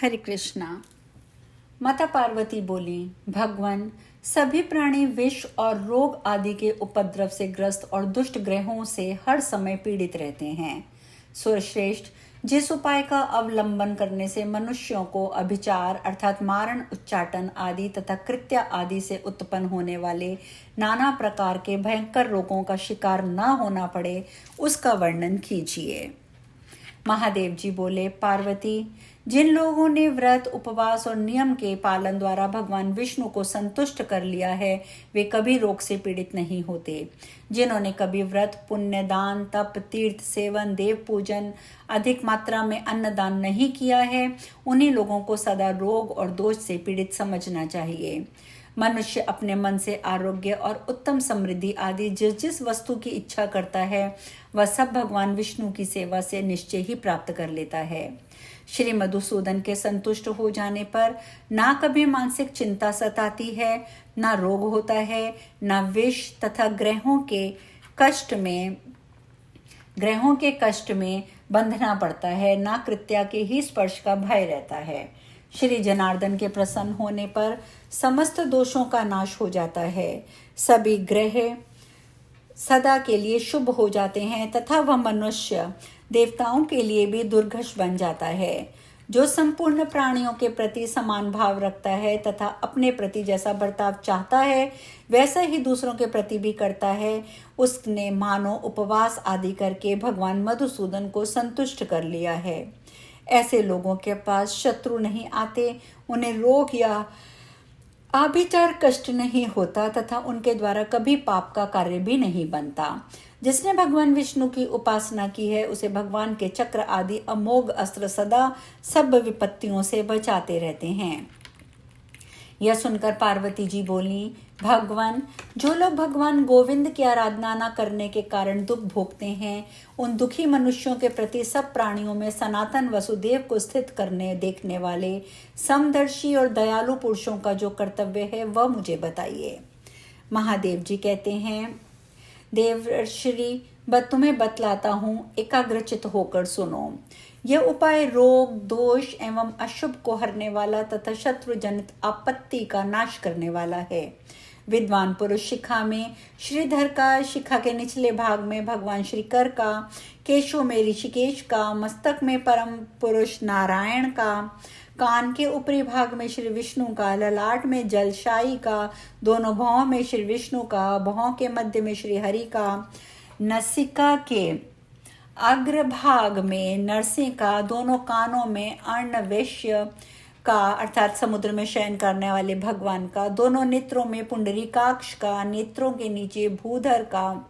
हरे कृष्णा। माता पार्वती बोली, भगवान, सभी प्राणी विष और रोग आदि के उपद्रव से ग्रस्त और दुष्ट ग्रहों से हर समय पीड़ित रहते हैं। सुरश्रेष्ठ, जिस उपाय का अवलंबन करने से मनुष्यों को अभिचार अर्थात मारण, उच्चाटन आदि तथा कृत्य आदि से उत्पन्न होने वाले नाना प्रकार के भयंकर रोगों का शिकार न होना पड़े, उसका वर्णन कीजिए। महादेव जी बोले, पार्वती, जिन लोगों ने व्रत, उपवास और नियम के पालन द्वारा भगवान विष्णु को संतुष्ट कर लिया है, वे कभी रोग से पीड़ित नहीं होते। जिन्होंने कभी व्रत, पुण्य, दान, तप, तीर्थ सेवन, देव पूजन, अधिक मात्रा में अन्नदान नहीं किया है, उन्हीं लोगों को सदा रोग और दोष से पीड़ित समझना चाहिए। मनुष्य अपने मन से आरोग्य और उत्तम समृद्धि आदि जिस जिस वस्तु की इच्छा करता है, वह सब भगवान विष्णु की सेवा से निश्चय ही प्राप्त कर लेता है। श्री मधुसूदन के संतुष्ट हो जाने पर ना कभी मानसिक चिंता सताती है, ना रोग होता है, ना विष तथा ग्रहों के कष्ट में बंधना पड़ता है, ना कृत्या के ही स्पर्श का भय रहता है। श्री जनार्दन के प्रसन्न होने पर समस्त दोषों का नाश हो जाता है, सभी ग्रह सदा के लिए शुभ हो जाते हैं तथा वह मनुष्य देवताओं के लिए भी दुर्घष बन जाता है। जो संपूर्ण प्राणियों के प्रति समान भाव रखता है तथा अपने प्रति जैसा बर्ताव चाहता है वैसा ही दूसरों के प्रति भी करता है, उसने मानो उपवास आदि करके भगवान मधुसूदन को संतुष्ट कर लिया है। ऐसे लोगों के पास शत्रु नहीं आते, उन्हें रोग या आभिचार कष्ट नहीं होता तथा उनके द्वारा कभी पाप का कार्य भी नहीं बनता। जिसने भगवान विष्णु की उपासना की है, उसे भगवान के चक्र आदि अमोघ अस्त्र सदा सब विपत्तियों से बचाते रहते हैं। यह सुनकर पार्वती जी बोली, भगवान, जो लोग भगवान गोविंद की आराधना न करने के कारण दुख भोगते हैं, उन दुखी मनुष्यों के प्रति सब प्राणियों में सनातन वसुदेव को स्थित करने देखने वाले समदर्शी और दयालु पुरुषों का जो कर्तव्य है वह मुझे बताइए। महादेव जी कहते हैं, देवर्षि, तुम्हें बतलाता हूँ, एकाग्रचित होकर सुनो। यह उपाय रोग, दोष एवं अशुभ को हरने वाला तथा शत्रु जनित आपत्ति का नाश करने वाला है। विद्वान पुरुष शिखा में श्रीधर का, शिखा के निचले भाग में भगवान श्रीकर का, केशों में ऋषिकेश का, मस्तक में परम पुरुष नारायण का, कान के ऊपरी भाग में श्री विष्णु का, ललाट में जलशाई का, दोनों भौं में श्री विष्णु का, भौं के मध्य में श्री हरि का, नसिका के अग्रभाग में नरसिंह का, दोनों कानों में अर्णवेश्य का अर्थात समुद्र में शयन करने वाले भगवान का, दोनों नेत्रों में पुंडरीकाक्ष का, नेत्रों के नीचे भूधर का,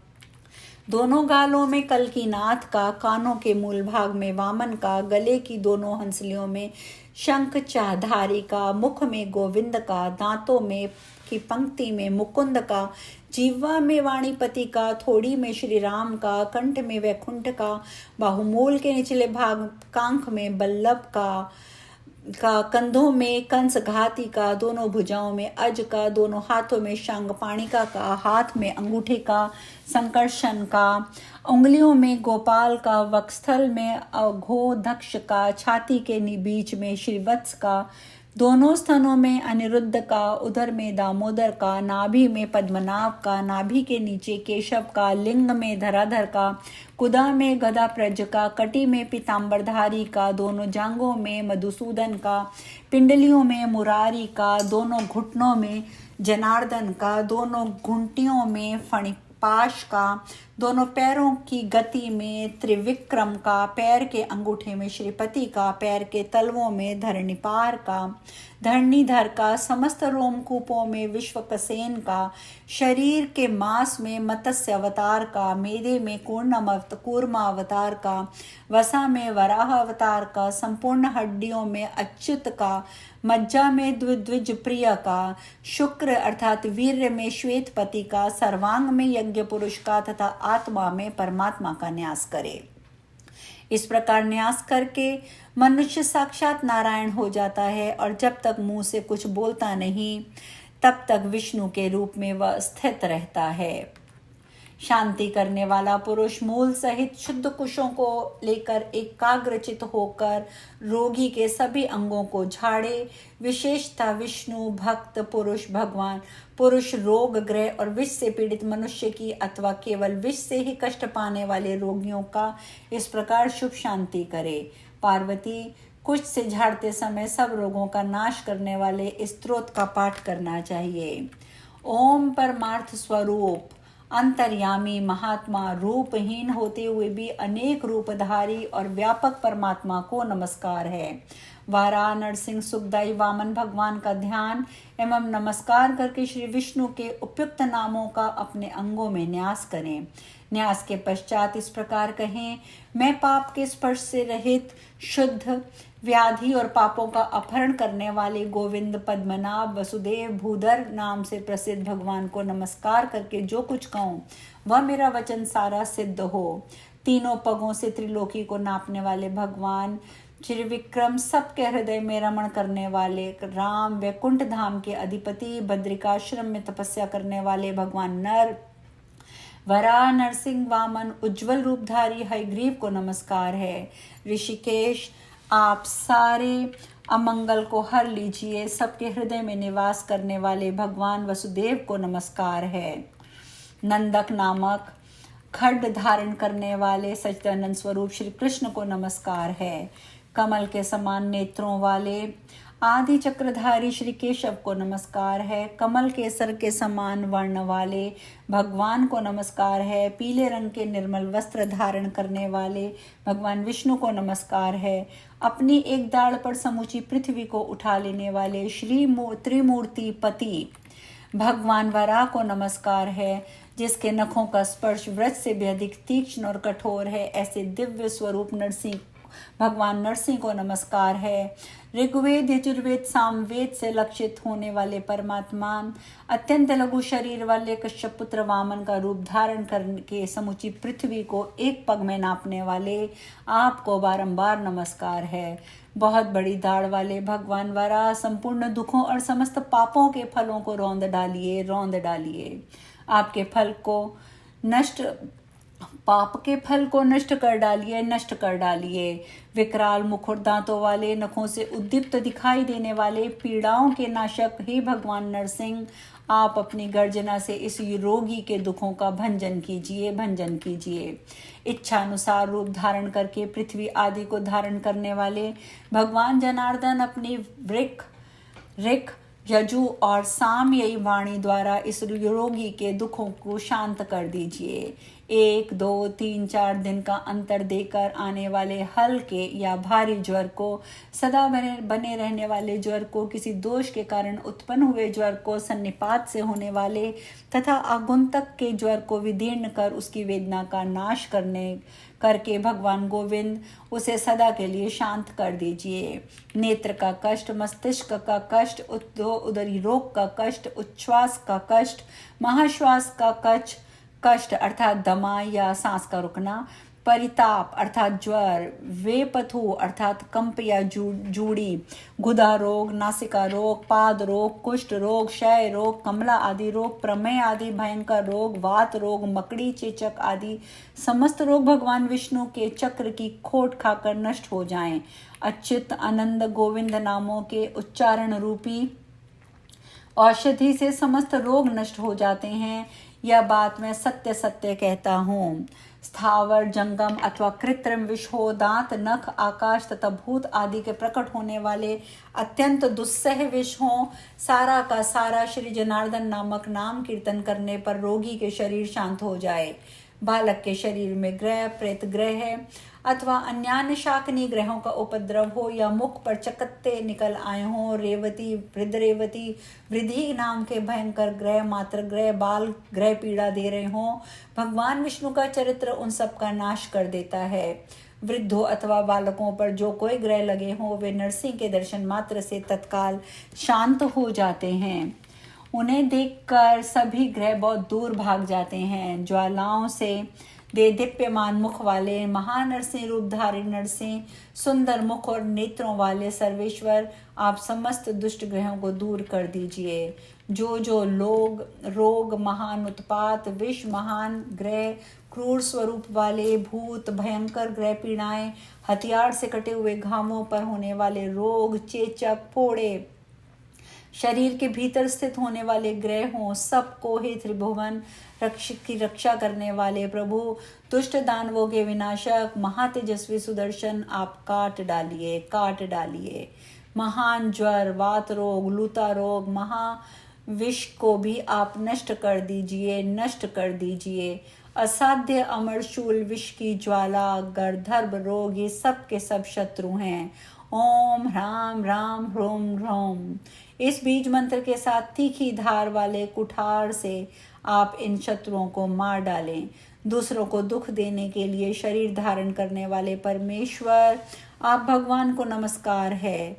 दोनों गालों में कल्कीनाथ का, कानों के मूल भाग में वामन का, गले की दोनों हंसलियों में शंख चाधारी का, मुख में गोविंद का, दांतों में की पंक्ति में मुकुंद का, जीवा में वाणीपति का, थोड़ी में श्री राम का, कंठ में वैकुंठ का, बाहुमूल के निचले भाग कांख में बल्लभ का, कंधों में कंस घाती का, दोनों भुजाओं में अज का, दोनों हाथों में शंखपाणिका का, हाथ में अंगूठे का संकर्षण का, उंगलियों में गोपाल का, वक्षस्थल में अघोदक्ष का, छाती के बीच में श्रीवत्स का, दोनों स्तनों में अनिरुद्ध का, उदर में दामोदर का, नाभि में पद्मनाभ का, नाभि के नीचे केशव का, लिंग में धराधर का, कुदा में गदा प्रज का, कटी में पीताम्बरधारी का, दोनों जांघों में मधुसूदन का, पिंडलियों में मुरारी का, दोनों घुटनों में जनार्दन का, दोनों घुंटियों में फणिपाश का, दोनों पैरों की गति में त्रिविक्रम का, पैर के अंगूठे में श्रीपति का, पैर के तलवों में धरणीपार का, धरणीधर का, समस्त रोमकूपों में विश्वकसेन का, शरीर के मांस में मत्स्य अवतार का, मेदे में कूर्मा अवतार का, वसा में वराह अवतार का, संपूर्ण हड्डियों में अच्युत का, मज्जा में द्विज प्रिय का, शुक्र अर्थात वीर्य में श्वेतपति का, सर्वांग में यज्ञ पुरुष का तथा आत्मा में परमात्मा का न्यास करे। इस प्रकार न्यास करके मनुष्य साक्षात नारायण हो जाता है और जब तक मुंह से कुछ बोलता नहीं तब तक विष्णु के रूप में वह स्थित रहता है। शांति करने वाला पुरुष मूल सहित शुद्ध कुशों को लेकर एकाग्रचित होकर रोगी के सभी अंगों को झाड़े। विशेषतः विष्णु भक्त पुरुष भगवान पुरुष रोग ग्रह और विष से पीड़ित मनुष्य की अथवा केवल विष से ही कष्ट पाने वाले रोगियों का इस प्रकार शुभ शांति करे। पार्वती, कुछ से झाड़ते समय सब रोगों का नाश करने वाले इस स्तोत्र का पाठ करना चाहिए। ओम परमार्थ स्वरूप अंतर्यामी महात्मा रूपहीन होते हुए भी अनेक रूपधारी और व्यापक परमात्मा को नमस्कार है। वारा नरसिंह सुखदाई वामन भगवान का ध्यान एवं नमस्कार करके श्री विष्णु के उपयुक्त नामों का अपने अंगों में न्यास करें। न्यास के पश्चात इस प्रकार कहें, मैं पाप के स्पर्श से रहित शुद्ध व्याधि और पापों का अपहरण करने वाले गोविंद पद्मनाभ वसुदेव भूधर नाम से प्रसिद्ध भगवान को नमस्कार करके जो कुछ कहूँ वह मेरा वचन सारा सिद्ध हो। तीनों पगों से त्रिलोकी को नापने वाले भगवान श्री विक्रम सबके हृदय में रमण करने वाले राम वैकुंठ धाम के अधिपति बद्रिकाश्रम में तपस्या करने वाले भगवान नर वरा नरसिंह वामन उज्जवल रूपधारी हयग्रीव को नमस्कार है। ऋषिकेश, आप सारे अमंगल को हर लीजिए। सबके हृदय में निवास करने वाले भगवान वसुदेव को नमस्कार है। नंदक नामक खड्ग धारण करने वाले सच्चिदानंद स्वरूप श्री कृष्ण को नमस्कार है। कमल के समान नेत्रों वाले आदि चक्रधारी श्री केशव को नमस्कार है। कमल के सर के समान वर्ण वाले भगवान को नमस्कार है। पीले रंग के निर्मल वस्त्र धारण करने वाले भगवान विष्णु को नमस्कार है। अपनी एक दाढ़ पर समूची पृथ्वी को उठा लेने वाले श्री त्रिमूर्ति पति भगवान वराह को नमस्कार है। जिसके नखों का स्पर्श व्रज से भी अधिक तीक्ष्ण और कठोर है, ऐसे दिव्य स्वरूप नरसिंह भगवान नरसिंह को नमस्कार है। ऋग्वेद यजुर्वेद सामवेद से लक्षित होने वाले परमात्मा अत्यंत लघु शरीर वाले कश्यप पुत्र वामन का रूप धारण करके समूची पृथ्वी को एक पग में नापने वाले आपको बारंबार नमस्कार है। बहुत बड़ी दाढ़ वाले भगवान वराह संपूर्ण दुखों और समस्त पापों के फलों को रौंद डालिए। आपके फल को नष्ट पाप के फल को नष्ट कर डालिए। विकराल मुख और दांतों वाले नखों से उद्दीप्त दिखाई देने वाले पीड़ाओं के नाशक ही भगवान नरसिंह, आप अपनी गर्जना से इस रोगी के दुखों का भंजन कीजिए। इच्छा अनुसार रूप धारण करके पृथ्वी आदि को धारण करने वाले भगवान जनार्दन अपनी ऋक यजु और साम यही वाणी द्वारा इस रोगी के दुखों को शांत कर दीजिए। 1, 2, 3, 4 दिन का अंतर देकर आने वाले हल्के या भारी ज्वर को, सदा बने रहने वाले ज्वर को, किसी दोष के कारण उत्पन्न हुए ज्वर को, सन्निपात से होने वाले तथा आगुंतक के ज्वर को विदीर्ण कर उसकी वेदना का नाश करके भगवान गोविंद उसे सदा के लिए शांत कर दीजिए। नेत्र का कष्ट, मस्तिष्क का कष्ट, उदरी रोग का कष्ट, उच्छ्वास का कष्ट, महाश्वास का कष्ट अर्थात दमा या सांस का रुकना, परिताप अर्थात ज्वर, वेपथु अर्थात कंप या जूड़ी, गुदा रोग, नासिका रोग, पाद रोग, कुष्ठ रोग, क्षय रोग, कमला आदि रोग, प्रमेय आदि भयंकर रोग, वात रोग, मकड़ी, चेचक आदि समस्त रोग भगवान विष्णु के चक्र की खोट खाकर नष्ट हो जाएं। अच्युत आनंद गोविंद नामों के उच्चारण रूपी औषधि से समस्त रोग नष्ट हो जाते हैं। यह बात मैं सत्य सत्य कहता हूँ। स्थावर, जंगम अथवा कृत्रिम विष हो, दांत, नख, आकाश तथा भूत आदि के प्रकट होने वाले अत्यंत दुस्सह विष हो, सारा का सारा श्री जनार्दन नामक नाम कीर्तन करने पर रोगी के शरीर शांत हो जाए। बालक के शरीर में ग्रह, प्रेत ग्रह अथवा अन्यान्य शाकनी ग्रहों का उपद्रव हो या मुख पर चकत्ते निकल आए हों, रेवती, वृद्धरेवती, वृद्धि नाम के भयंकर ग्रह, मात्र ग्रह, बाल ग्रह पीड़ा दे रहे हों, भगवान विष्णु का चरित्र उन सब का नाश कर देता है। वृद्धों अथवा बालकों पर जो कोई ग्रह लगे हों, वे नरसिंह के दर्शन मात्र से तत्काल शांत हो जाते हैं। उन्हें देखकर सभी ग्रह बहुत दूर भाग जाते हैं। ज्वालाओं से दे दीप्यमान मुख वाले महानरसिंह रूपधारी नरसिंह, सुंदर मुख और नेत्रों वाले सर्वेश्वर, आप समस्त दुष्ट ग्रहों को दूर कर दीजिए। जो लोग रोग, महान उत्पात, विष, महान ग्रह, क्रूर स्वरूप वाले भूत, भयंकर ग्रह पीड़ाएं, हथियार से कटे हुए घावों पर होने वाले रोग, चेचक, फोड़े, शरीर के भीतर स्थित होने वाले ग्रह हों, सबको हे त्रिभुवन रक्षक की रक्षा करने वाले प्रभु, दुष्ट दानवों के विनाशक महातेजस्वी सुदर्शन, आप काट डालिए। महान ज्वर, वात रोग, लूता रोग, महाविष को भी आप नष्ट कर दीजिए। असाध्य अमरशूल, विष की ज्वाला, गर्दभ रोग, ये सब के सब शत्रु हैं। ओम ह्राम राम ह्रोम ह्रोम। इस बीज मंत्र के साथ तीखी धार वाले कुठार से आप इन शत्रुओं को मार डालें। दूसरों को दुख देने के लिए शरीर धारण करने वाले परमेश्वर, आप भगवान को नमस्कार है।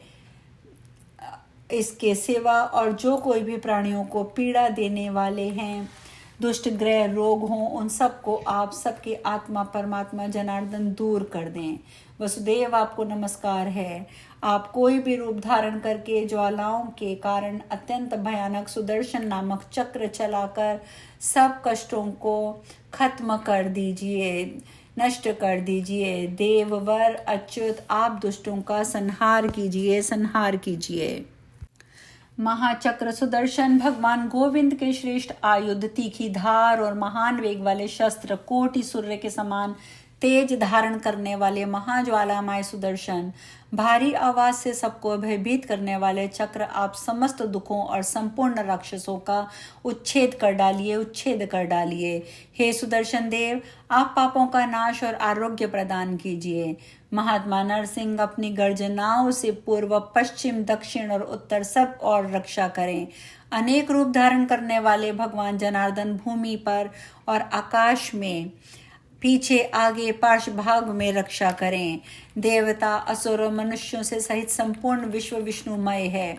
इसके सिवा और जो कोई भी प्राणियों को पीड़ा देने वाले हैं, दुष्ट ग्रह रोग हों, उन सबको आप सबके आत्मा परमात्मा जनार्दन दूर कर दें। वसुदेव, आपको नमस्कार है। आप कोई भी रूप धारण करके ज्वालाओं के कारण अत्यंत भयानक सुदर्शन नामक चक्र चलाकर सब कष्टों को खत्म कर दीजिए, नष्ट कर दीजिए। देववर अच्युत, आप दुष्टों का संहार कीजिए। महाचक्र सुदर्शन भगवान गोविंद के श्रेष्ठ आयुध, तीखी धार और महान वेग वाले शस्त्र, कोटि सूर्य के समान तेज धारण करने वाले महाज्वालामय सुदर्शन, भारी आवाज से सबको भयभीत करने वाले चक्र, आप समस्त दुखों और संपूर्ण राक्षसों का उच्छेद कर डालिए। हे सुदर्शन देव, आप पापों का नाश और आरोग्य प्रदान कीजिए। महात्मा नरसिंह अपनी गर्जनाओं से पूर्व, पश्चिम, दक्षिण और उत्तर सब और रक्षा करें। अनेक रूप धारण करने वाले भगवान जनार्दन भूमि पर और आकाश में, पीछे, आगे, पार्श्व भाग में रक्षा करें। देवता, असुर और मनुष्यों से सहित संपूर्ण विश्व विष्णुमय है।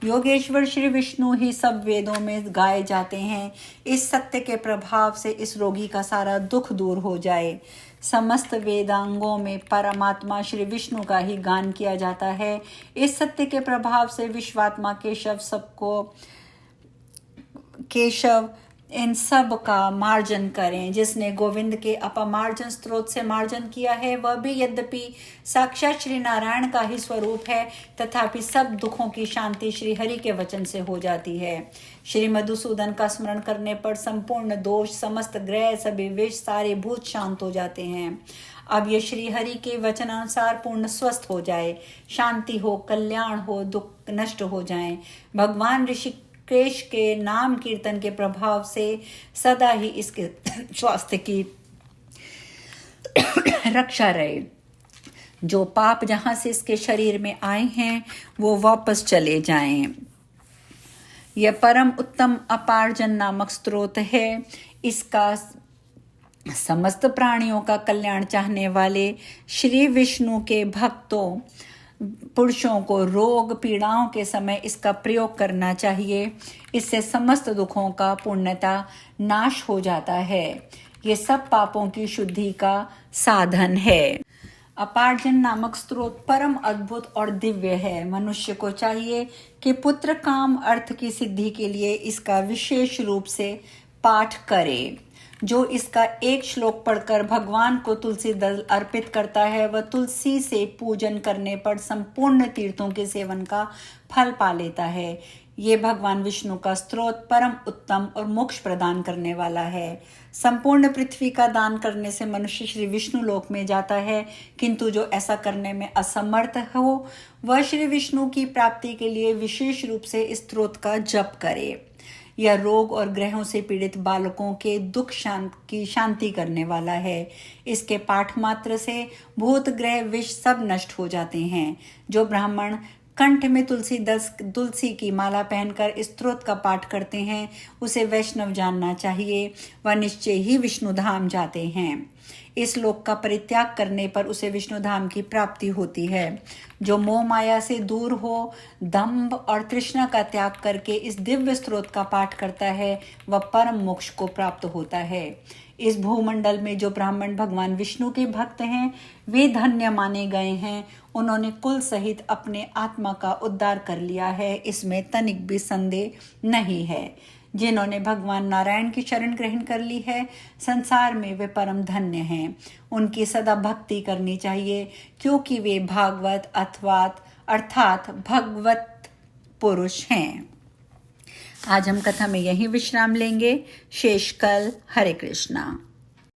योगेश्वर श्री विष्णु ही सब वेदों में गाए जाते हैं। इस सत्य के प्रभाव से इस रोगी का सारा दुख दूर हो जाए। समस्त वेदांगों में परमात्मा श्री विष्णु का ही गान किया जाता है। इस सत्य के प्रभाव से विश्वात्मा केशव इन सब का मार्जन करें। जिसने गोविंद के अपमार्जन स्त्रोत से मार्जन किया है, वह भी यद्यपि साक्षात श्री नारायण का ही स्वरूप है, तथापि सब दुखों की शांति श्री हरि के वचन से हो जाती है। श्री मधुसूदन का स्मरण करने पर संपूर्ण दोष, समस्त ग्रह, सभी विष, सारे भूत शांत हो जाते हैं। अब ये श्री हरि के वचनानुसार पूर्ण स्वस्थ हो जाए, शांति हो, कल्याण हो, दुख नष्ट हो जाए। भगवान ऋषिकेश के नाम कीर्तन के प्रभाव से सदा ही इसके स्वास्थ्य की रक्षा रहे। जो पाप जहां से इसके शरीर में आए हैं वो वापस चले जाएं। यह परम उत्तम अपार्जन नामक स्रोत है। इसका समस्त प्राणियों का कल्याण चाहने वाले श्री विष्णु के भक्तों पुरुषों को रोग पीड़ाओं के समय इसका प्रयोग करना चाहिए। इससे समस्त दुखों का पूर्णतः नाश हो जाता है। ये सब पापों की शुद्धि का साधन है। अपार्जन नामक स्रोत परम अद्भुत और दिव्य है। मनुष्य को चाहिए कि पुत्र काम अर्थ की सिद्धि के लिए इसका विशेष रूप से पाठ करे। जो इसका एक श्लोक पढ़कर भगवान को तुलसी दल अर्पित करता है, वह तुलसी से पूजन करने पर संपूर्ण तीर्थों के सेवन का फल पा लेता है। ये भगवान विष्णु का स्रोत परम उत्तम और मोक्ष प्रदान करने वाला है। संपूर्ण पृथ्वी का दान करने से मनुष्य श्री विष्णु लोक में जाता है, किंतु जो ऐसा करने में असमर्थ हो वह श्री विष्णु की प्राप्ति के लिए विशेष रूप से इस स्रोत का जप करे। यह रोग और ग्रहों से पीड़ित बालकों के दुख की शांति करने वाला है। इसके पाठ मात्र से भूत ग्रह विष सब नष्ट हो जाते हैं। जो ब्राह्मण कंठ में तुलसी की माला पहनकर इस स्त्रोत का पाठ करते हैं, उसे वैष्णव जानना चाहिए। वह निश्चय ही विष्णु धाम जाते हैं। इस लोक का परित्याग करने पर उसे विष्णु धाम की प्राप्ति होती है। जो मोह माया से दूर हो, दंभ और तृष्णा का त्याग करके इस दिव्य स्त्रोत का पाठ करता है, वह परम मोक्ष को प्राप्त होता है। इस भूमंडल में जो ब्राह्मण भगवान विष्णु के भक्त हैं वे धन्य माने गए हैं। उन्होंने कुल सहित अपने आत्मा का उद्धार कर लिया है, इसमें तनिक भी संदेह नहीं है। जिन्होंने भगवान नारायण की शरण ग्रहण कर ली है संसार में वे परम धन्य हैं। उनकी सदा भक्ति करनी चाहिए क्योंकि वे भागवत अर्थात भगवत पुरुष हैं। आज हम कथा में यही विश्राम लेंगे। शेष कल। हरे कृष्णा।